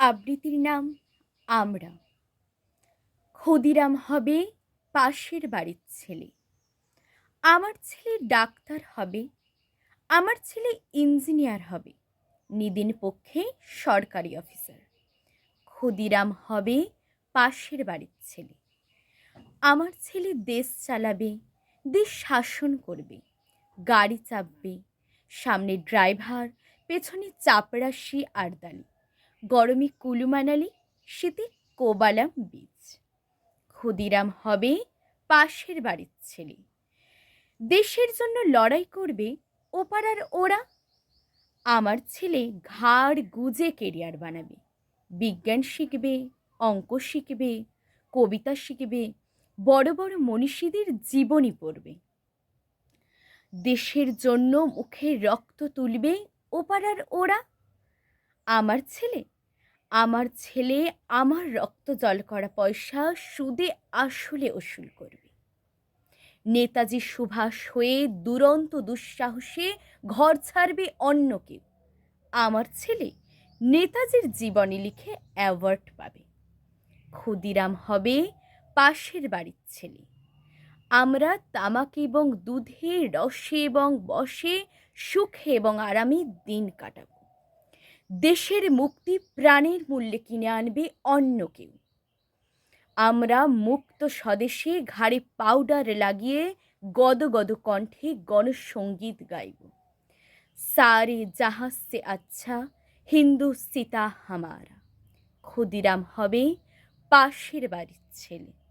আবৃত্তির নাম আমরা। ক্ষুদিরাম হবে পাশের বাড়ির ছেলে। আমার ছেলে ডাক্তার হবে, আমার ছেলে ইঞ্জিনিয়ার হবে, নিদিন পক্ষে সরকারি অফিসার। ক্ষুদিরাম হবে পাশের বাড়ির ছেলে। আমার ছেলে দেশ চালাবে, দেশ শাসন করবে, গাড়ি চাপবে, সামনে ড্রাইভার, পেছনে চাপরাশি আরদালি, গরমে কুলু মানালি, শীতে কোবালাম বীচ। ক্ষুদিরাম হবে পাশের বাড়ির ছেলে। দেশের জন্য লড়াই করবে ওপাড়ার ওরা। আমার ছেলে ঘাড় গুজে কেরিয়ার বানাবে, বিজ্ঞান শিখবে, অঙ্ক শিখবে, কবিতা শিখবে, বড় বড় মনীষীদের জীবনী পড়বে। দেশের জন্য মুখে রক্ত তুলবে ওপাড়ার ওরা। আমার ছেলে আমার ছেলে আমার রক্ত জল করা পয়সা সুদে আসলে ওসুল করবে। নেতাজি সুভাষ হয়ে দুরন্ত দুঃসাহসে ঘর ছাড়বে অন্য কেউ। আমার ছেলে নেতাজির জীবনী লিখে অ্যাওয়ার্ড পাবে। ক্ষুদিরাম হবে পাশের বাড়ির ছেলে। আমরা তামাক এবং দুধে, রসে এবং বসে, সুখে এবং আরামে দিন কাটাব। দেশের মুক্তি প্রাণের মূল্যে কিনে আনবে অন্য কেউ। আমরা মুক্ত স্বদেশে ঘাড়ে পাউডার লাগিয়ে গদগদ কণ্ঠে গণসঙ্গীত গাইব। সারে জাহাঁ সে আচ্ছা হিন্দুস্তিতা হামারা। ক্ষুদিরাম হবে পাশের বাড়ির ছেলে।